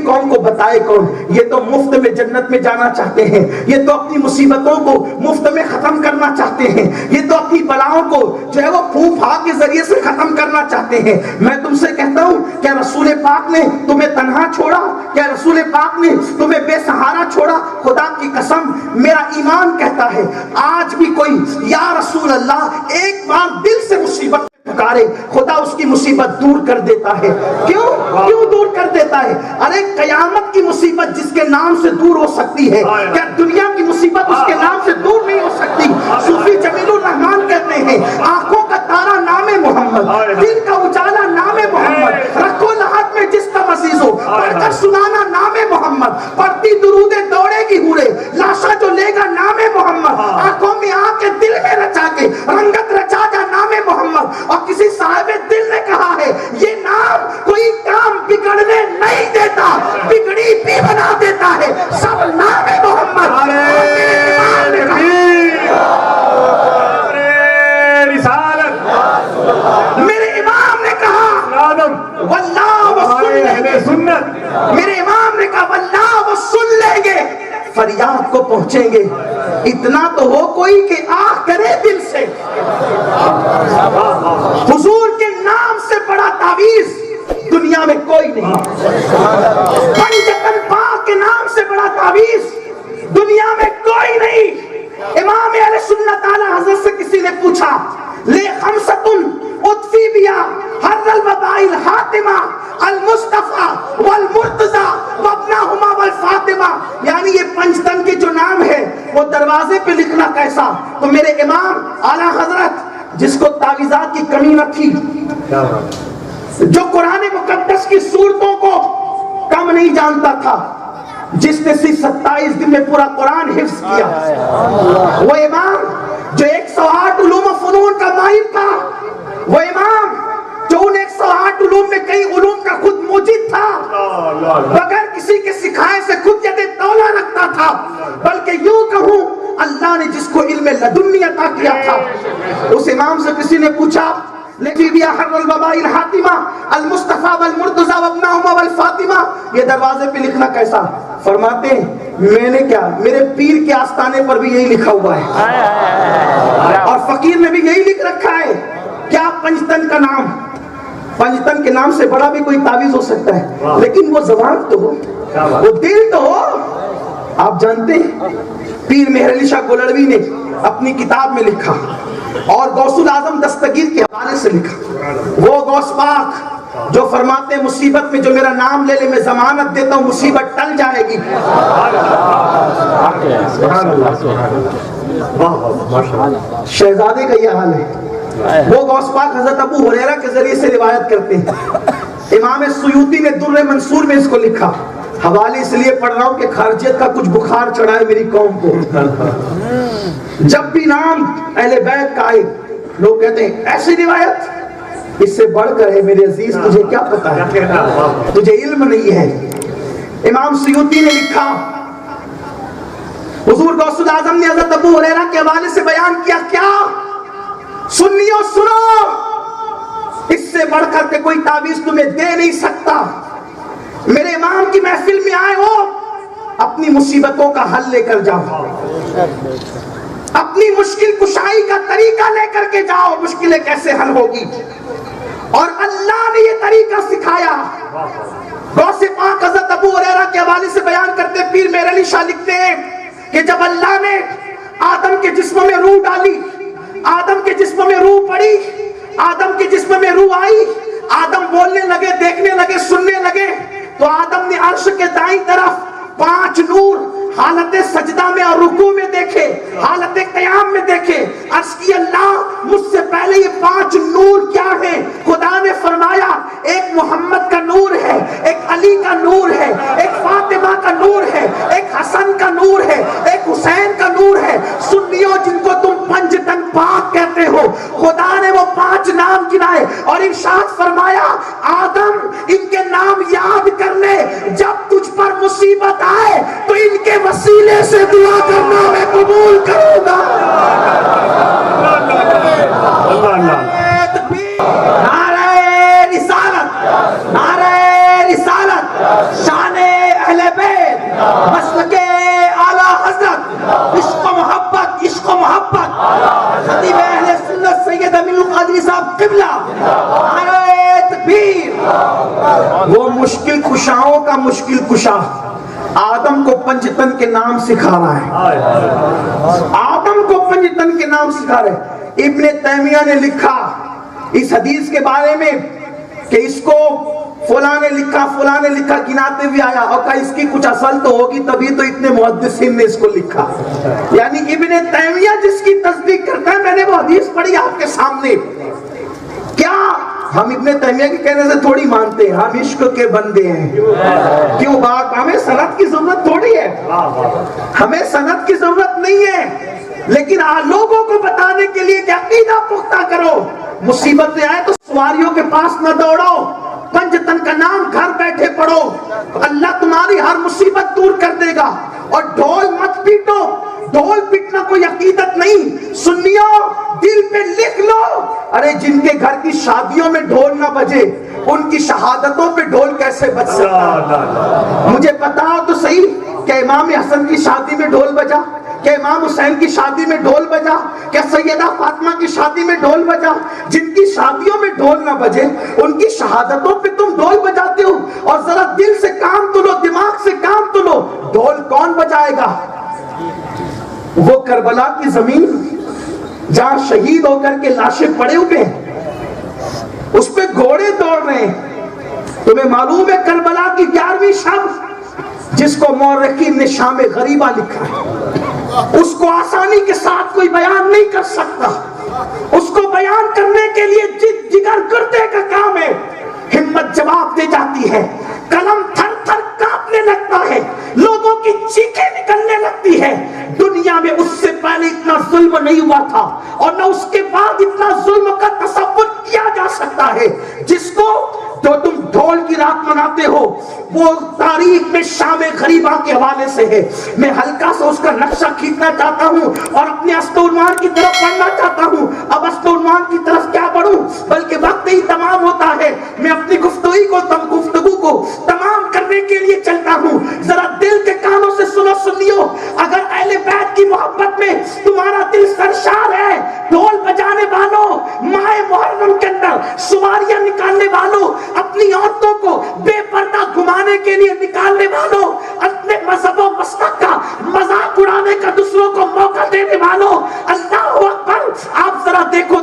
قوم کو بتائے کون؟ یہ تو مفت میں جنت میں جانا چاہتے ہیں، یہ تو اپنی مصیبتوں کو مفت میں ختم کرنا چاہتے ہیں، یہ تو اپنی بلاؤں کو جو ہے وہ پھونک پھاک کے ذریعے سے ختم کرنا چاہتے ہیں۔ میں تم سے کہتا ہوں، کیا رسول پاک نے تمہیں تنہا چھوڑا؟ کیا رسول پاک نے تمہیں بے سہارا چھوڑا؟ خدا کی قسم میرا ایمان کہتا ہے آج بھی کوئی یا رسول اللہ ایک بار دل سے مصیبت پکارے، خدا اس کی مصیبت دور کر دیتا ہے۔ کیوں دور کر دیتا ہے؟ ارے قیامت کی مصیبت جس کے نام سے دور ہو سکتی ہے، کیا دنیا کی مصیبت اس کے نام سے دور نہیں ہو سکتی؟ صوفی جمیل الرحمان کہتے ہیں آنکھوں کا تارا نام محمد، دل کا اجالا نام محمد، رکھو لحاظ میں جس کا عزیز ہو پڑھ کر سنانا نام محمد، پڑھتی درودے دوڑے گی ہورے، لاشا جو لے گا نام محمد، آنکھوں میں آ کے دل میں رچا کے رنگت رچا جا نام محمد۔ اور کسی صاحب دل نے کہا ہے یہ نام کوئی کام بگڑنے نہیں دیتا، بگڑی بھی بنا دیتا ہے، سب نام محمد۔ میرے امام نے کہا واللہ وہ سنت، میرے امام نے کہا واللہ وہ سن لیں گے، فریاد کو پہنچیں گے، اتنا تو ہو کوئی کہ آہ کرے دل سے۔ حضور کے نام سے بڑا تعویذ دنیا میں کوئی نہیں، پنجتن پاک کے نام سے بڑا تعویذ دنیا میں کوئی نہیں۔ امام اہل سنت اعلی حضرت سے کسی نے پوچھا لے خمستن اطفی بیا حر الوباء الحاتمہ المصطفیٰ والمرتضیٰ وابنہما والفاطمہ، یعنی یہ پنجتن کے جو نام ہے وہ دروازے پہ لکھنا کیسا؟ تو میرے امام اعلی حضرت جس کو تعویذات کی کمی نہ تھی، جو قرآن مقدس کی صورتوں کو کم نہیں جانتا تھا، جس نے صرف 27 دن میں پورا قرآن حفظ کیا، وہ امام جو 108 علوم و فنون کا ماہر تھا، وہ امام جو ان 108 علوم میں کئی علوم کا خود موجد تھا، بغیر کسی کے سکھائے سے خود ید تولا رکھتا تھا، بلکہ یوں کہوں اللہ نے جس کو علم لدنی عطا کیا تھا، اس امام سے کسی نے پوچھا لیکن بیا حر الوباء الحاتمہ المصطفیٰ والمرتضیٰ وابنہما والفاطمہ، یہ دروازے پہ لکھنا کیسا؟ فرماتے ہیں میں نے کیا، میرے پیر کے آستانے پر بھی یہی لکھا ہوا ہے اور فقیر نے بھی یہی لکھ رکھا ہے۔ کیا پنجتن کا نام، پنجتن کے نام سے بڑا بھی کوئی تعویذ ہو سکتا ہے، لیکن وہ زبان تو ہو، وہ دل تو ہو۔ آپ جانتے ہیں پیر مہر علی شاہ گولڑوی نے اپنی کتاب میں لکھا اور غوث العظم دستگیر کے حوالے سے لکھا، وہ غوث پاک جو فرماتے ہیں مصیبت میں جو میرا نام لے لے میں ضمانت دیتا ہوں مصیبت ٹل جائے گی۔ شہزادے کا یہ حال ہے۔ وہ غوث پاک حضرت ابو ہریرہ کے ذریعے سے روایت کرتے ہیں۔ امام سیوطی نے در منصور میں اس کو لکھا، حوالے اس لیے پڑھ رہا ہوں کہ خارجیت کا کچھ بخار چڑھا ہے میری قوم کو۔ جب بھی نام اہل بیت کا آئے لوگ کہتے ہیں ایسی روایت، اس سے بڑھ کر ہے میرے عزیز تجھے کیا پتا ہے، تجھے علم نہیں ہے۔ امام سیوطی نے لکھا حضور غوث العظم نے حضرت ابو ہریرہ کے حوالے سے بیان کیا، کیا سنیو سنو، اس سے بڑھ کر کے کوئی تعویذ تمہیں دے نہیں سکتا۔ میرے امام کی محفل میں آئے ہو، اپنی مصیبتوں کا حل لے کر جاؤ، اپنی مشکل کشائی کا طریقہ لے کر کے جاؤ، مشکلیں کیسے حل ہوگی، اور اللہ نے یہ طریقہ سکھایا۔ غوث پاک حضرت ابو ہریرہ کے حوالے سے بیان کرتے پیر مہر علی شاہ لکھتے ہیں کہ جب اللہ نے آدم کے جسم میں روح ڈالی، آدم کے جسم میں روح پڑی، آدم کے جسم میں روح آئی، آدم بولنے لگے، دیکھنے لگے، سننے لگے، تو آدم نے عرش کے دائیں طرف 5 نور حالت سجدہ میں اور رکوع میں دیکھے، حالت قیام میں دیکھے۔ عرض کی اللہ مجھ سے پہلے یہ 5 نور کیا ہیں؟ خدا نے فرمایا ایک محمد کا نور ہے، ایک علی کا نور ہے، ایک فاطمہ کا نور ہے، ایک حسن کا نور ہے، ایک حسین کا نور ہے۔ سنیو جن کو تم پنجتن پاک کہتے ہو، خدا نے وہ 5 نام گنائے اور ارشاد فرمایا آدم ان کے نام یاد کر لے، جب تجھ پر مصیبت آئے تو ان کے وسیلے سے دعا کرنا میں قبول کروں گا۔ نعرہ رسالت، نعرہ رسالت، شان قبلہ، نعرہ تکبیر۔ وہ مشکل کشاؤں کا مشکل کشا آدم کو پنجتن کے نام سکھا رہا ہے، آدم کو پنجتن کے نام سکھا رہا ہے۔ ابن تیمیہ نے لکھا اس حدیث کے بارے میں کہ اس کو فلاں نے لکھا گناتے ہوئے آیا، اور کہا اس کی کچھ اصل تو ہوگی تبھی تو اتنے محدثین نے اس کو لکھا۔ یعنی ابن تیمیہ جس کی تصدیق کرتا ہے، میں نے وہ حدیث پڑھی آپ کے سامنے۔ کیا ہم ابن تیمیہ کے کہنے سے تھوڑی مانتے ہیں، ہم عشق کے بندے ہیں۔ کیوں بات، ہمیں سند کی ضرورت تھوڑی ہے، ہمیں سند کی ضرورت نہیں ہے، لیکن لوگوں کو بتانے کے لیے کہ عقیدہ پختہ کرو، مصیبتیں آئے تو سواریوں کے پاس نہ دوڑو، پنجتن کا نام گھر بیٹھے پڑھو، اللہ تمہاری ہر مصیبت دور کر دے گا۔ اور ڈھول مت پیٹو، ڈھول پیٹنا کوئی عقیدت نہیں، سنیو دل پہ لکھ لو، ارے جن کے گھر کی شادیوں میں ڈھول نہ بجے ان کی شہادتوں پہ ڈھول کیسے بج سکتا ہے؟ مجھے بتاؤ تو صحیح کہ امام حسن کی شادی میں ڈھول بجا، کہ امام حسین کی شادی میں ڈھول بجا، کہ سیدہ فاطمہ کی شادی میں ڈھول بجا؟ جن کی شادیوں میں ڈھول نہ بجے ان کی شہادتوں پہ تم ڈھول بجاتے ہو۔ اور ذرا دل سے کام تو لو، دماغ سے کام تو لو، ڈھول کون بجائے گا؟ وہ کربلا کی زمین جہاں شہید ہو کر کے لاشیں پڑے ہوئے ہیں، اس پہ گھوڑے دوڑ رہے ہیں۔ تمہیں معلوم ہے کربلا کی 11ویں شب جس کو مورخین نے شام غریبہ لکھا ہے، اس کو آسانی کے ساتھ کوئی بیان نہیں کر سکتا، اس کو بیان کرنے کے لیے جگر گردے کا کام ہے۔ ہمت جواب دے جاتی ہے، قلم تھر تھر کانپنے لگتا ہے، لوگوں کی چیخیں نکلنے لگتی ہے۔ دنیا میں اس سے پہلے اتنا ظلم نہیں ہوا تھا، اور نہ اس کے بعد اتنا ظلم کا تصور کیا جا سکتا ہے۔ جس کو جو تم ڈھول کی رات مناتے ہو وہ تاریخ میں شام غریبہ کے حوالے سے ہے۔ میں ہلکا سا اس کا نقشہ کھینچنا چاہتا ہوں اور اپنے اسطورمان کی طرف پڑھنا چاہتا ہوں۔ اب اسطورمان کی طرف کیا پڑھوں، بلکہ وقت ہی تمام ہوتا ہے، میں اپنی گفتگو کو تمام کرنے کے لیے چلتا ہوں۔ ذرا دل کے کانوں سے سنو سنیو، اگر اہل بیت کی محبت میں تمہارا دل سرشار ہے، ڈھول بجانے والوں، ماہ محرم کے اندر سواریاں نکالنے والوں، اپنی عورتوں کو بے پردہ گھمانے کے لیے نکالنے والوں، اپنے مذہب و مسلک کا مذاق اڑانے کا دوسروں کو موقع دینے والوں، اللہ اکبر، آپ ذرا دیکھو